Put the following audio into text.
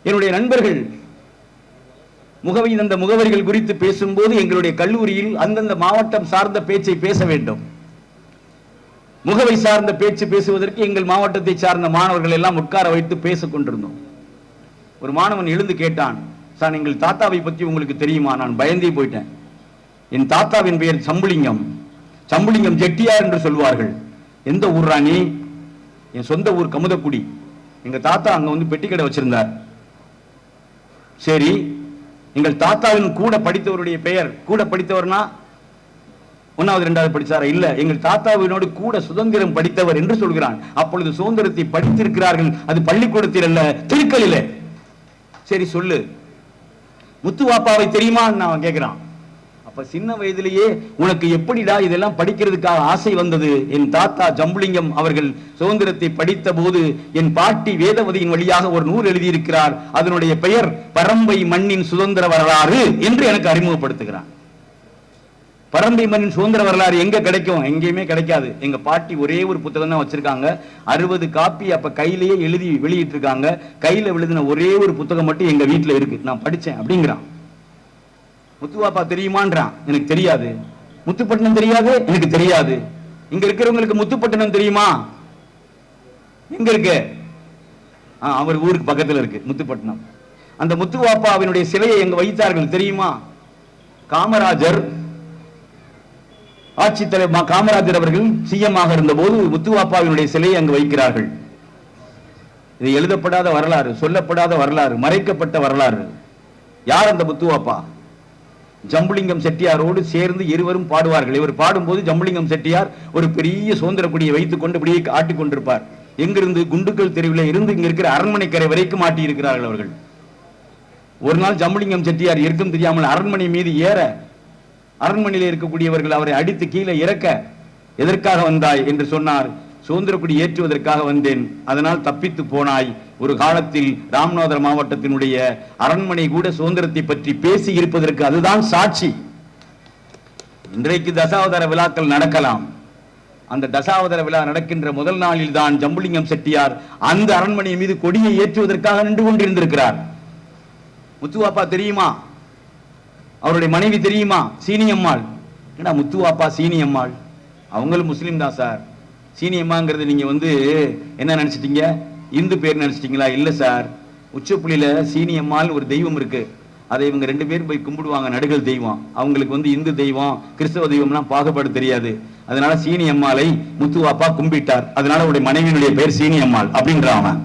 என்னுடைய நண்பர்கள் முகவை தந்த முகவரிகள் குறித்து பேசும்போது எங்களுடைய கல்லூரியில் அந்தந்த மாவட்டம் சார்ந்த பேச்சை பேச வேண்டும். முகவை சார்ந்த பேச்சு பேசுவதற்கு எங்கள் மாவட்டத்தை சார்ந்த மாணவர்கள் எல்லாம் உட்கார வைத்து பேசிக் கொண்டிருந்தோம். ஒரு மாணவன் எழுந்து கேட்டான், சார் எங்கள் தாத்தாவை பற்றி உங்களுக்கு தெரியுமா? நான் பயந்தே போயிட்டேன். என் தாத்தாவின் பெயர் சம்புலிங்கம், சம்புலிங்கம் செட்டியார் என்று சொல்வார்கள். எந்த ஊர் ராணி? என் சொந்த ஊர் கமுதக்குடி. எங்க தாத்தா அங்க வந்து பெட்டி கடை வச்சிருந்தார். சரி, எங்கள் தாத்தாவின் கூட படித்தவருடைய பெயர், கூட படித்தவர்னா 1வது 2வது படிச்சாரா? இல்ல, எங்கள் தாத்தாவினோடு கூட சுதந்திரம் படித்தவர் என்று சொல்கிறான். அப்பொழுது சுதந்திரத்தை படித்திருக்கிறார்கள், அது பள்ளிக்கூடத்தில் அல்ல, திருக்கலிலே. சரி சொல்லு, முத்துவாப்பாவை தெரியுமா நான் கேட்கிறான். அப்ப சின்ன வயதிலேயே உனக்கு எப்படிடா இதெல்லாம் படிக்கிறதுக்காக ஆசை வந்தது? என் தாத்தா ஜம்புலிங்கம் அவர்கள் சுதந்திரத்தை படித்த போது என் பாட்டி வேதவதியின் வழியாக ஒரு நூல் எழுதியிருக்கிறார், அதனுடைய பெயர் பரம்பை மண்ணின் சுதந்திர வரலாறு என்று எனக்கு அறிமுகப்படுத்துகிறான். பரம்பை மண்ணின் சுதந்திர வரலாறு எங்க கிடைக்கும்? எங்கேயுமே கிடைக்காது. எங்க பாட்டி ஒரே ஒரு புத்தகம் தான் வச்சிருக்காங்க, 60 காப்பி அப்ப கையிலேயே எழுதி வெளியிட்டு இருக்காங்க. கையில எழுதின ஒரே ஒரு புத்தகம் மட்டும் எங்க வீட்டுல இருக்கு, நான் படிச்சேன் அப்படிங்கிறான். முத்துவாப்பா தெரியுமான்றான், எனக்கு தெரியாது. முத்துப்பட்டினம் தெரியாது, எனக்கு தெரியாது. இங்க இருக்கிறவங்களுக்கு முத்துப்பட்டினம் தெரியுமா? எங்க இருக்கு? அவர் ஊருக்கு பக்கத்துல இருக்கு முத்துப்பட்டினம். அந்த முத்துவாப்பாவினுடைய சிலையை எங்க வைத்தார்கள் தெரியுமா? காமராஜர் ஆட்சித்தலைவர் காமராஜர் அவர்கள் சிஎம்மாக இருந்த போது முத்துவாப்பாவினுடைய சிலையை அங்கு வைக்கிறார்கள். இது எழுதப்படாத வரலாறு, சொல்லப்படாத வரலாறு, மறைக்கப்பட்ட வரலாறு. யார் அந்த முத்துவாப்பா? ஜம்புலிங்கம் செட்டியாரோடு சேர்ந்து இருவரும் பாடுவார்கள். இவர் பாடும்போது ஜம்புலிங்கம் செட்டியார் ஒரு பெரிய சுதந்திர கொடியை வைத்துக் கொண்டு இப்படியே ஆட்டிக் கொண்டிருப்பார். எங்கிருந்து? குண்டுக்கல் தெருவில் இருந்து இங்க இருக்கிற அரண்மனைக்கரை வரைக்கும் ஆட்டி இருக்கிறார்கள் அவர்கள். ஒரு நாள் ஜம்புலிங்கம் செட்டியார் இருக்கும் தெரியாமல் அரண்மனை மீது ஏற, அரண்மனையில் இருக்கக்கூடியவர்கள் அவரை அடித்து கீழே இறக்க, எதற்காக வந்தாய் என்று சொன்னார். சுதந்திர கொடி ஏற்றுவதற்காக வந்தேன், அதனால் தப்பித்து போனாய். ஒரு காலத்தில் ராமநாதபுரம் மாவட்டத்தினுடைய அரண்மனை கூட சுதந்திரத்தை பற்றி பேசி இருப்பதற்கு அதுதான் சாட்சி. இன்றைக்கு தசாவதார விழாக்கள் நடக்கலாம். அந்த தசாவதார விழா நடக்கின்ற முதல் நாளில் தான் ஜம்புலிங்கம் செட்டியார் அந்த அரண்மனை மீது கொடியை ஏற்றுவதற்காக நின்று கொண்டிருந்திருக்கிறார். முத்துவாப்பா தெரியுமா? அவருடைய மனைவி தெரியுமா? சீனியம்மாள். ஏன்னா முத்துவாப்பா சீனியம்மாள் அவங்களும் முஸ்லீம் தான் சார். சீனியம்மாங்கிறது நீங்க வந்து என்ன நினைச்சிட்டீங்க? இந்து பேர் நினைச்சிட்டீங்களா? இல்ல சார், உச்சப்புலியில சீனியம்மாள் ஒரு தெய்வம் இருக்கு, அதை இவங்க 2 பேரும் போய் கும்பிடுவாங்க, நடுகள் தெய்வம். அவங்களுக்கு வந்து இந்து தெய்வம் கிறிஸ்தவ தெய்வம்லாம் பாகுபாடு தெரியாது. அதனால சீனியம்மாளை முத்துவாப்பா கும்பிட்டார். அதனால அவருடைய மனைவியினுடைய பேர் சீனியம்மாள் அப்படின்றான்.